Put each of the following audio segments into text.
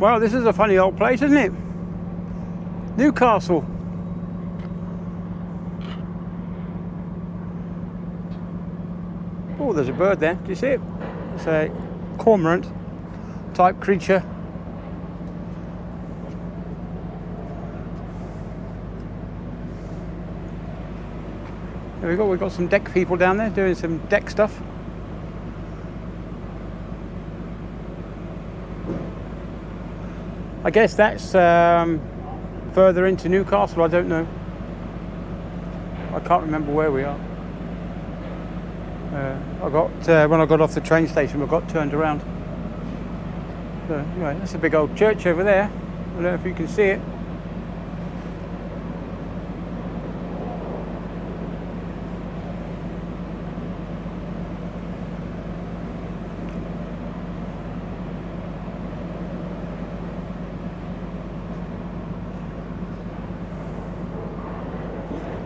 Well, this is a funny old place, isn't it? Newcastle. Oh, there's a bird there. Do you see it? It's a cormorant type creature. There we go. We've got some deck people down there doing some deck stuff. I guess that's further into Newcastle. I don't know. I can't remember where we are. When I got off the train station, I got turned around. So anyway, that's a big old church over there. I don't know if you can see it.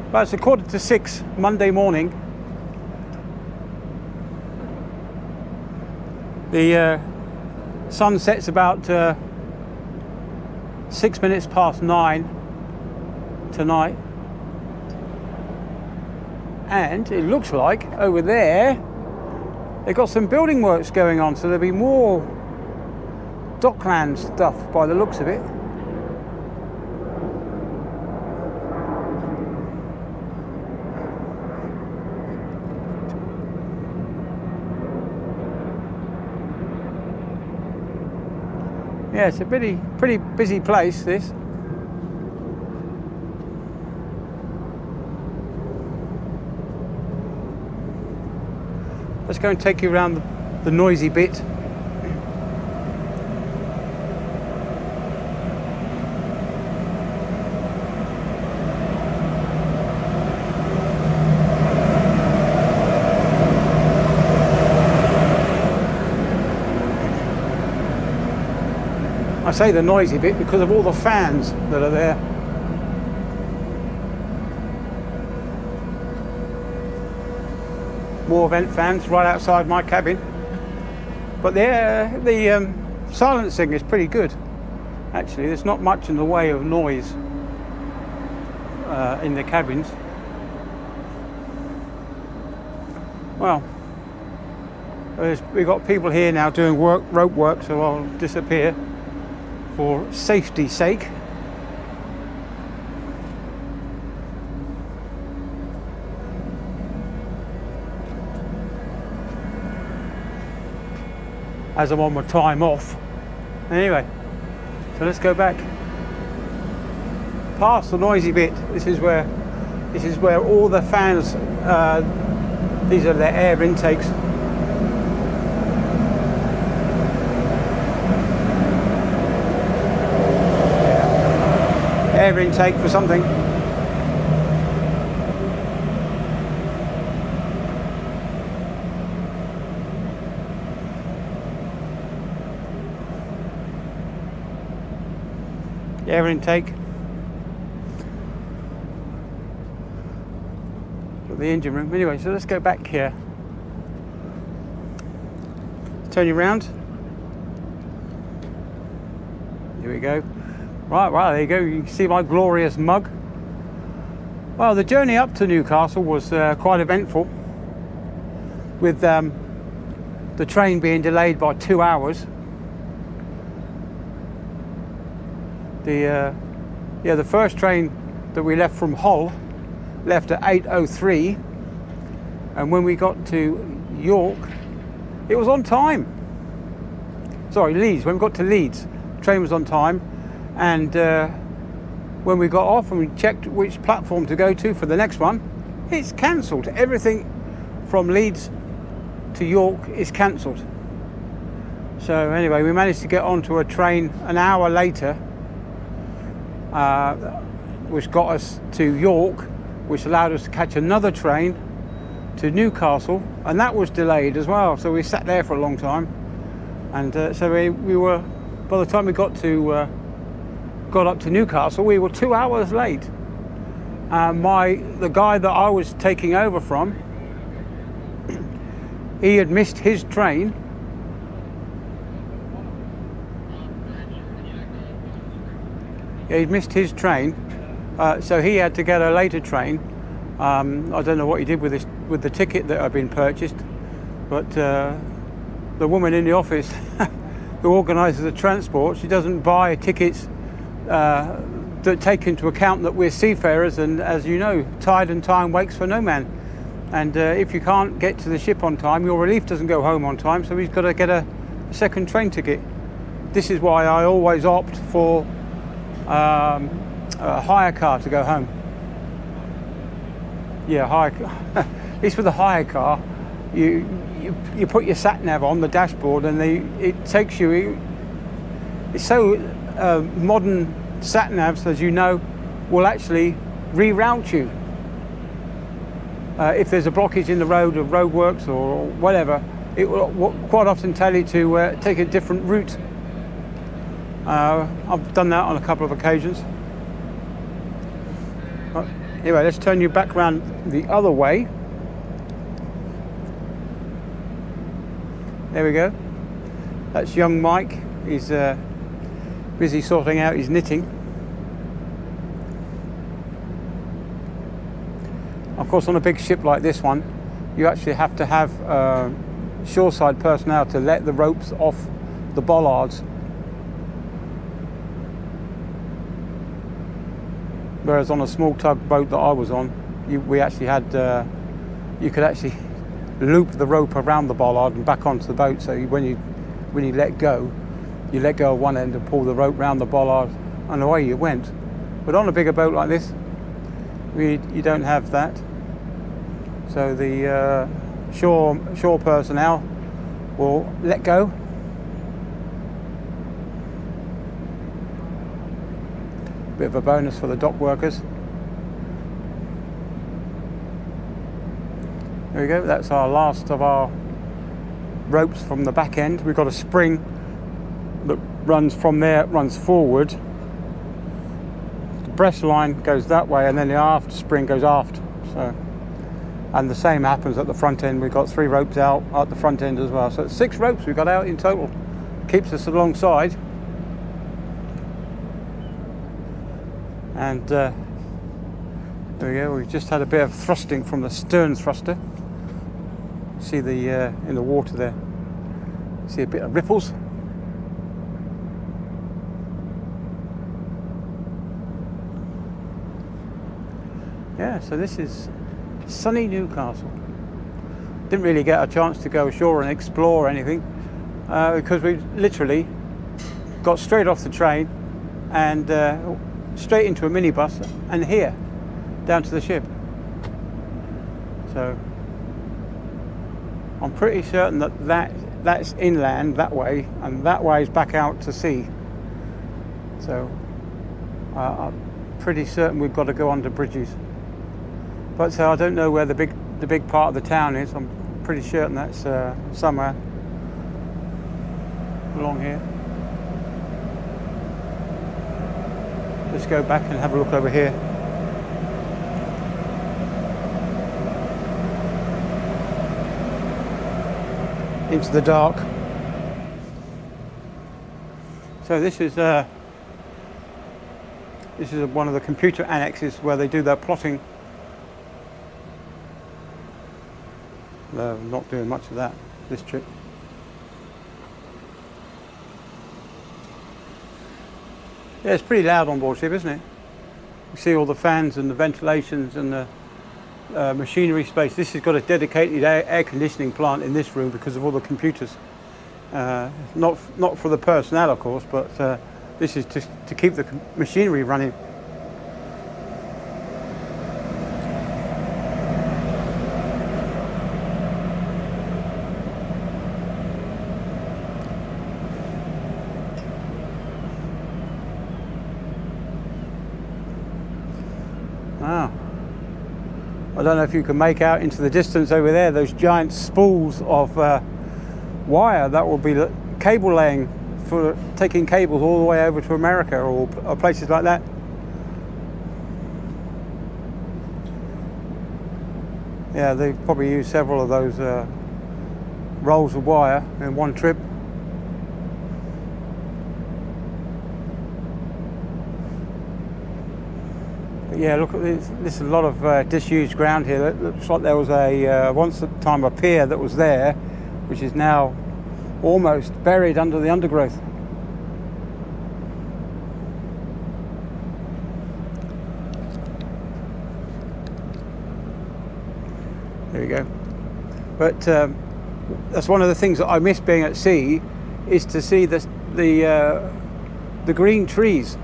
Well, it's 5:45 Monday morning. The sun sets about 6 minutes past 9 tonight, and it looks like over there they've got some building works going on, so there'll be more Dockland stuff by the looks of it. Yeah, it's a pretty busy place, this. Let's go and take you around the noisy bit. I say the noisy bit because of all the fans that are there. More vent fans right outside my cabin. But the silencing is pretty good, actually. There's not much in the way of noise in the cabins. Well, we've got people here now doing rope work, so I'll disappear for safety's sake. As I'm on my time off. Anyway, so let's go back past the noisy bit. This is where all the fans, these are their air intakes. Air intake for something. Air intake. Got the engine room. Anyway, so let's go back here. Turn you around. Here we go. Right, well, there you go. You can see my glorious mug. Well, the journey up to Newcastle was quite eventful, with the train being delayed by 2 hours. The first train that we left from Hull left at 8:03, and when we got to York, it was on time. Sorry, Leeds. When we got to Leeds, the train was on time. And when we got off and we checked which platform to go to for the next one, it's cancelled. Everything from Leeds to York is cancelled. So anyway, we managed to get onto a train an hour later, which got us to York, which allowed us to catch another train to Newcastle, and that was delayed as well. So we sat there for a long time, and so we were, by the time we got up to Newcastle, we were 2 hours late. The guy that I was taking over from, he had missed his train, He'd missed his train, so he had to get a later train. I don't know what he did with the ticket that had been purchased, but the woman in the office who organises the transport, she doesn't buy tickets that take into account that we're seafarers, and as you know, tide and time waits for no man. And if you can't get to the ship on time, your relief doesn't go home on time, so he's got to get a second train ticket. This is why I always opt for a hire car to go home. Yeah, hire car. At least with a hire car, you put your sat nav on the dashboard, and it takes you. It's so modern. Sat navs, as you know, will actually reroute you. If there's a blockage in the road, or roadworks, or whatever, it will quite often tell you to take a different route. I've done that on a couple of occasions. But anyway, let's turn you back around the other way. There we go. That's young Mike. He's busy sorting out his knitting. Of course, on a big ship like this one, you actually have to have shoreside personnel to let the ropes off the bollards. Whereas on a small tugboat that I was on, we actually had, you could actually loop the rope around the bollard and back onto the boat. So when you let go, you let go of one end and pull the rope round the bollard, and away you went. But on a bigger boat like this, you don't have that. So the shore personnel will let go. Bit of a bonus for the dock workers. There we go, that's our last of our ropes from the back end. We've got a spring that runs from there, runs forward. The breast line goes that way, and then the aft spring goes aft. So, and the same happens at the front end. We've got 3 ropes out at the front end as well. So it's 6 ropes we've got out in total. Keeps us alongside. And there we go. We've just had a bit of thrusting from the stern thruster. See the in the water there. See a bit of ripples. Yeah, so this is sunny Newcastle. Didn't really get a chance to go ashore and explore anything because we literally got straight off the train and straight into a minibus and here down to the ship. So I'm pretty certain that's inland that way, and that way is back out to sea. So I'm pretty certain we've got to go under bridges. But so I don't know where the big part of the town is. I'm pretty certain that's somewhere along here. Let's go back and have a look over here. Into the dark. So this is one of the computer annexes where they do their plotting. They're not doing much of that this trip. Yeah, it's pretty loud on board ship, isn't it? You see all the fans and the ventilations and the machinery space. This has got a dedicated air conditioning plant in this room because of all the computers. Not for the personnel, of course, but this is just to keep the machinery running. Wow. I don't know if you can make out into the distance over there those giant spools of wire that will be cable laying for taking cables all the way over to America or places like that. Yeah, they've probably used several of those rolls of wire in one trip. Yeah, look at this. This is a lot of disused ground here. It looks like there was a once at a time a pier that was there, which is now almost buried under the undergrowth. There you go. But that's one of the things that I miss being at sea, is to see the green trees.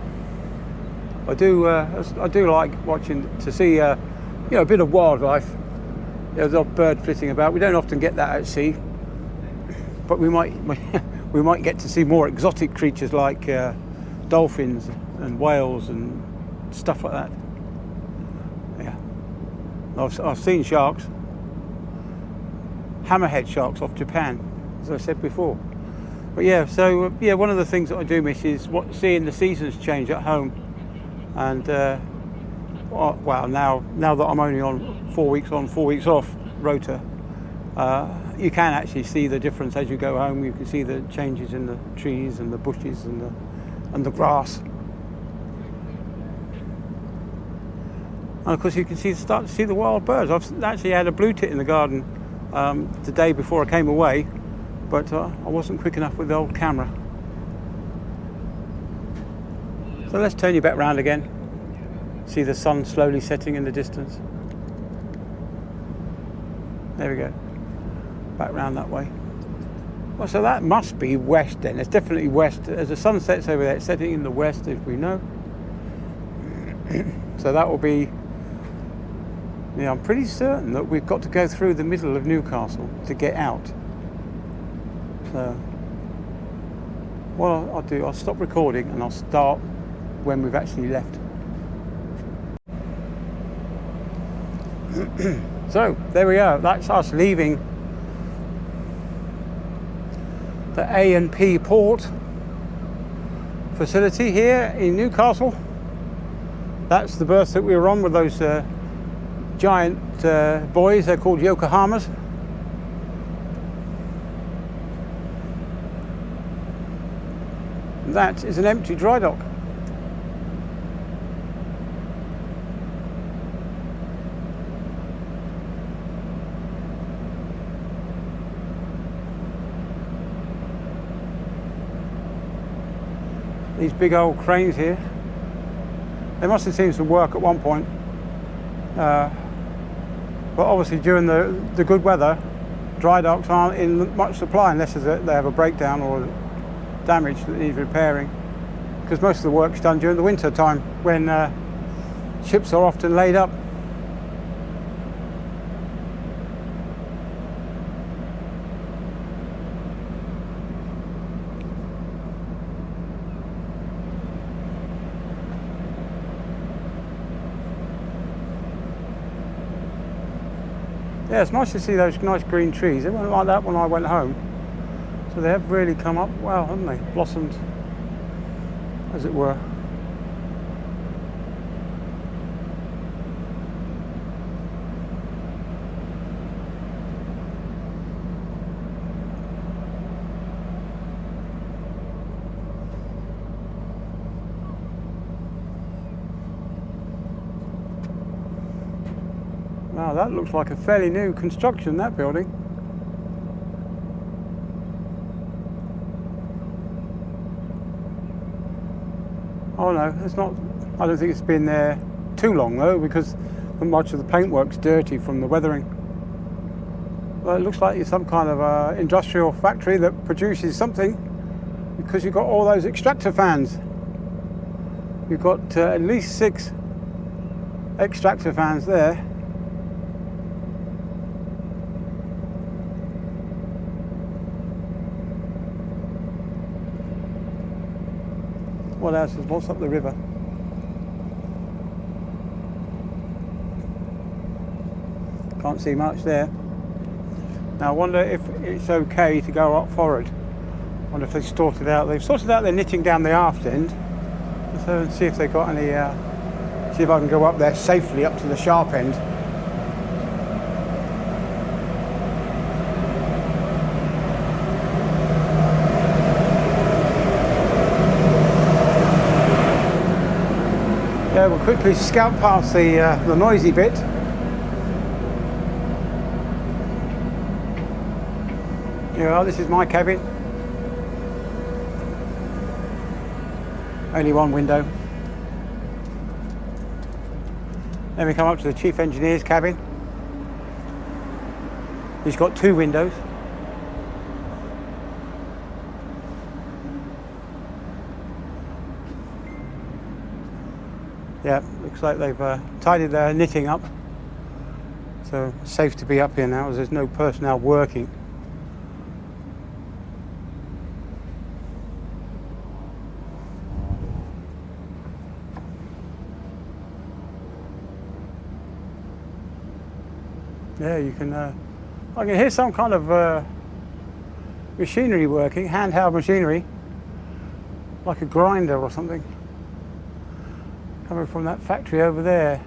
I do like watching, to see a bit of wildlife. There's a bird flitting about. We don't often get that at sea, but we might get to see more exotic creatures like dolphins and whales and stuff like that. Yeah, I've seen sharks, hammerhead sharks off Japan, as I said before. But yeah, so one of the things that I do miss is seeing the seasons change at home. And well, now that I'm only on 4 weeks on, 4 weeks off rota, you can actually see the difference as you go home. You can see the changes in the trees and the bushes and the grass. And of course, you can start to see the wild birds. I've actually had a blue tit in the garden the day before I came away, but I wasn't quick enough with the old camera. So let's turn you back round again. See the sun slowly setting in the distance. There we go. Back round that way. Well, so that must be west then. It's definitely west. As the sun sets over there, it's setting in the west, as we know. So that will be... Yeah, I'm pretty certain that we've got to go through the middle of Newcastle to get out. So what I'll do, I'll stop recording and I'll start when we've actually left. So there we are. That's us leaving the A&P port facility here in Newcastle. That's the berth that we were on with those giant buoys. They're called Yokohamas. That is an empty dry dock. These big old cranes here, they must have seen some work at one point, but obviously during the good weather, dry docks aren't in much supply unless they have a breakdown or damage that needs repairing, because most of the work's done during the winter time when ships are often laid up. Yeah, it's nice to see those nice green trees. They weren't like that when I went home. So they have really come up well, haven't they? Blossomed, as it were. Wow, that looks like a fairly new construction, that building. Oh no, it's not. I don't think it's been there too long though, because much of the paintwork's dirty from the weathering. Well, it looks like it's some kind of industrial factory that produces something, because you've got all those extractor fans. You've got at least 6 extractor fans there. What else is what's up the river? Can't see much there. Now I wonder if it's okay to go up forward. I wonder if they've sorted out their knitting down the aft end. So see if they've got any. See if I can go up there safely up to the sharp end. Yeah, we'll quickly scout past the noisy bit. Here we are, this is my cabin. Only one window. Then we come up to the chief engineer's cabin. He's got 2 windows. Yeah, looks like they've tidied their knitting up. So it's safe to be up here now as there's no personnel working. Yeah, you can, I can hear some kind of machinery working, handheld machinery, like a grinder or something, coming from that factory over there.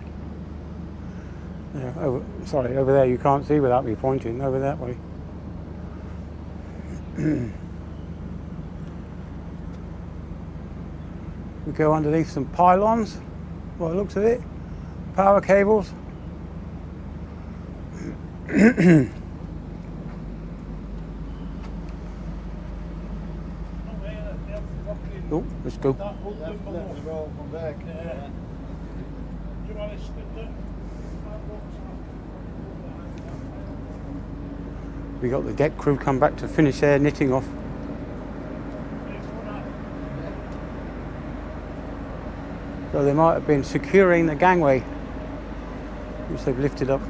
Yeah, over there you can't see without me pointing, over that way. We go underneath some pylons, by the looks of it, power cables. Oh, let's go. We got the deck crew come back to finish their knitting off. So they might have been securing the gangway, which they've lifted up.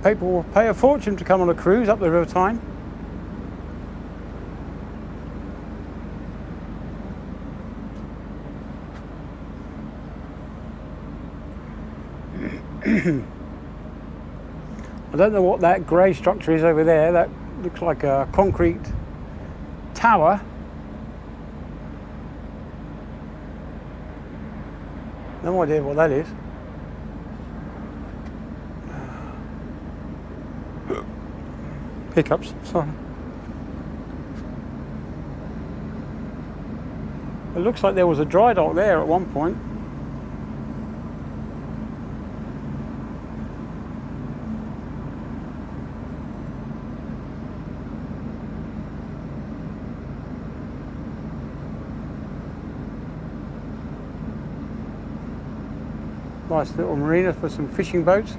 People will pay a fortune to come on a cruise up the River Tyne. I don't know what that grey structure is over there. That looks like a concrete tower. No idea what that is. Hiccups, sorry. It looks like there was a dry dock there at one point. Nice little marina for some fishing boats.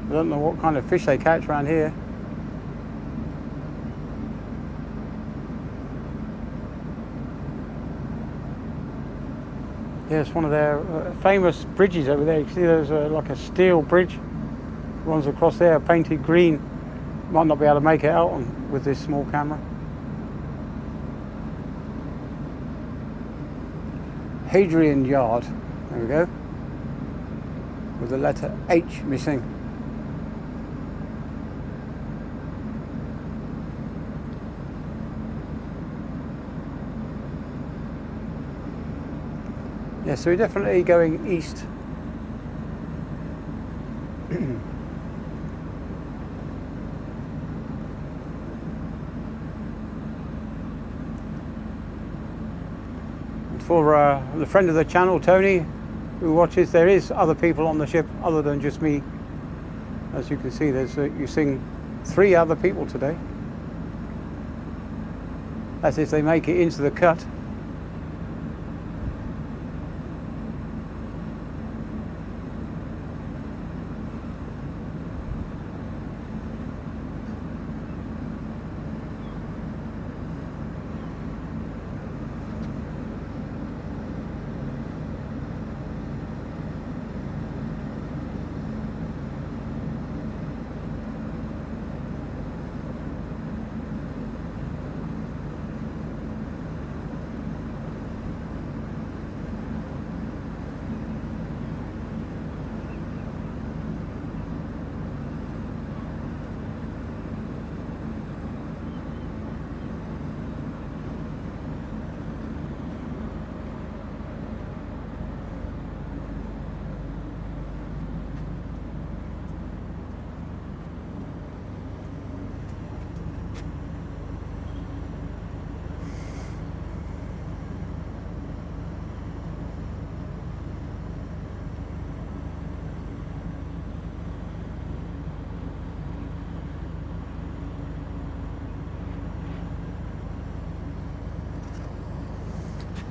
I don't know what kind of fish they catch around here. Yeah, it's one of their famous bridges over there. You can see there's like a steel bridge runs across there, painted green. Might not be able to make it out with this small camera. Hadrian Yard, there we go, with the letter H missing. Yeah, so we're definitely going east. For the friend of the channel, Tony, who watches, there is other people on the ship other than just me. As you can see, there's you're seeing 3 other people today. That's if they make it into the cut.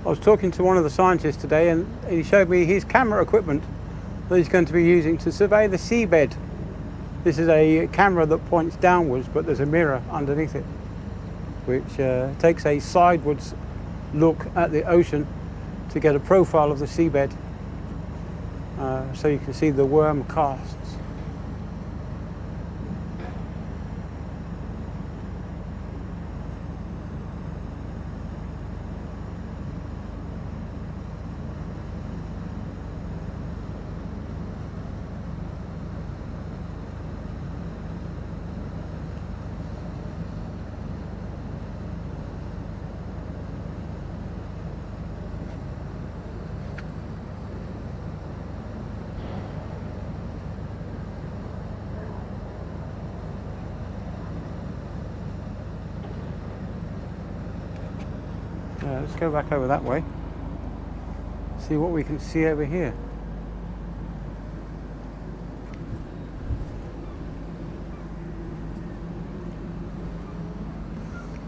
I was talking to one of the scientists today, and he showed me his camera equipment that he's going to be using to survey the seabed. This is a camera that points downwards, but there's a mirror underneath it, which takes a sidewards look at the ocean to get a profile of the seabed, so you can see the worm casts. Let's go back over that way, see what we can see over here.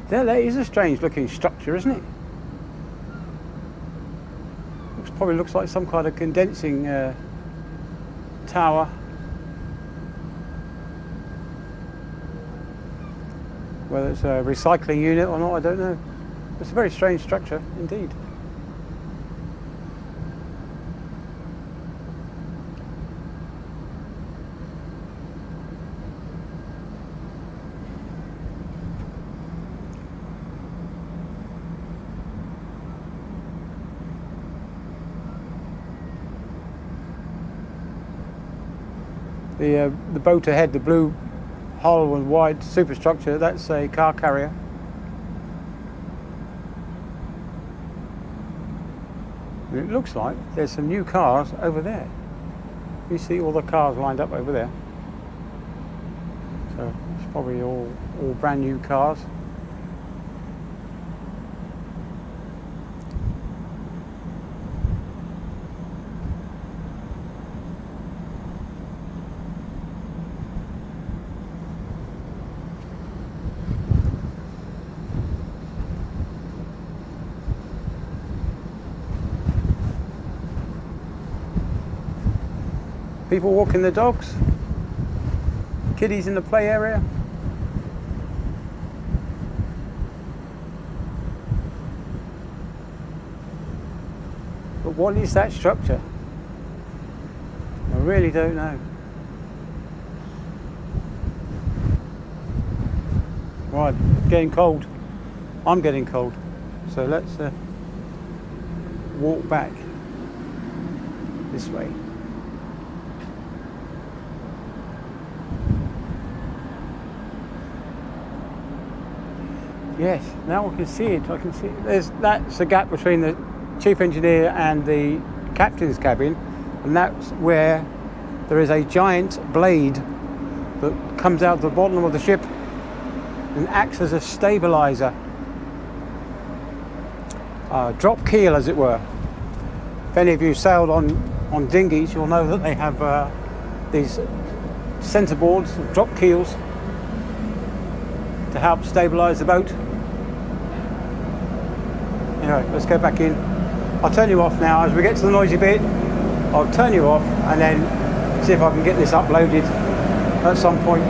There is a strange looking structure, isn't it? Probably looks like some kind of condensing tower. Whether it's a recycling unit or not, I don't know. It's a very strange structure indeed. The boat ahead, the blue hull and wide superstructure, that's a car carrier. It looks like there's some new cars over there. You see all the cars lined up over there. So it's probably all brand new cars. People walking their dogs, kiddies in the play area. But what is that structure? I really don't know. Right, getting cold. I'm getting cold. So let's walk back this way. Yes, now I can see it. I can see it. That's the gap between the chief engineer and the captain's cabin, and that's where there is a giant blade that comes out the bottom of the ship and acts as a stabilizer, drop keel as it were. If any of you sailed on dinghies, you'll know that they have these centre boards, drop keels, to help stabilize the boat. Anyway, let's go back in. I'll turn you off now. As we get to the noisy bit, I'll turn you off and then see if I can get this uploaded at some point.